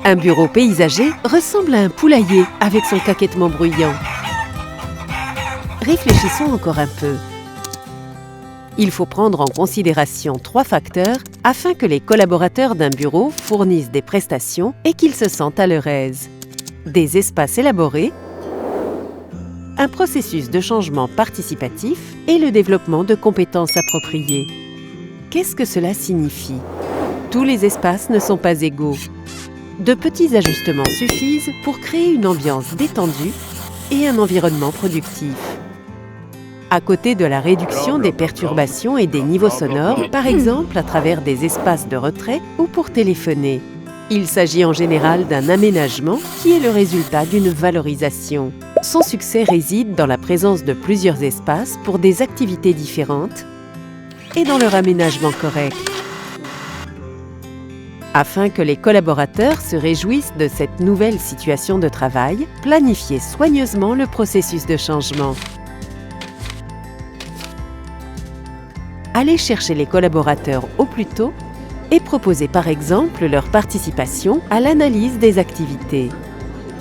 Un bureau paysager ressemble à un poulailler avec son caquettement bruyant. Réfléchissons encore un peu. Il faut prendre en considération 3 facteurs afin que les collaborateurs d'un bureau fournissent des prestations et qu'ils se sentent à leur aise. Des espaces élaborés, un processus de changement participatif et le développement de compétences appropriées. Qu'est-ce que cela signifie? Tous les espaces ne sont pas égaux. De petits ajustements suffisent pour créer une ambiance détendue et un environnement productif. À côté de la réduction des perturbations et des niveaux sonores, par exemple à travers des espaces de retrait ou pour téléphoner. Il s'agit en général d'un aménagement qui est le résultat d'une valorisation. Son succès réside dans la présence de plusieurs espaces pour des activités différentes et dans leur aménagement correct. Afin que les collaborateurs se réjouissent de cette nouvelle situation de travail, planifiez soigneusement le processus de changement. Allez chercher les collaborateurs au plus tôt et proposez par exemple leur participation à l'analyse des activités.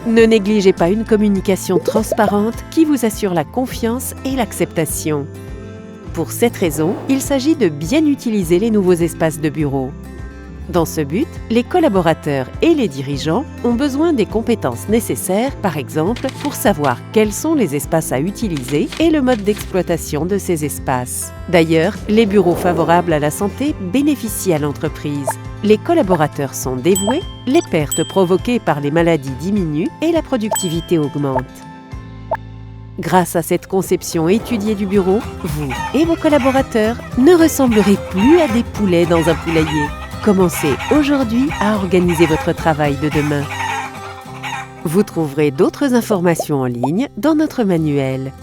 Ne négligez pas une communication transparente qui vous assure la confiance et l'acceptation. Pour cette raison, il s'agit de bien utiliser les nouveaux espaces de bureau. Dans ce but, les collaborateurs et les dirigeants ont besoin des compétences nécessaires, par exemple, pour savoir quels sont les espaces à utiliser et le mode d'exploitation de ces espaces. D'ailleurs, les bureaux favorables à la santé bénéficient à l'entreprise. Les collaborateurs sont dévoués, les pertes provoquées par les maladies diminuent et la productivité augmente. Grâce à cette conception étudiée du bureau, vous et vos collaborateurs ne ressemblerez plus à des poulets dans un poulailler. Commencez aujourd'hui à organiser votre travail de demain. Vous trouverez d'autres informations en ligne dans notre manuel.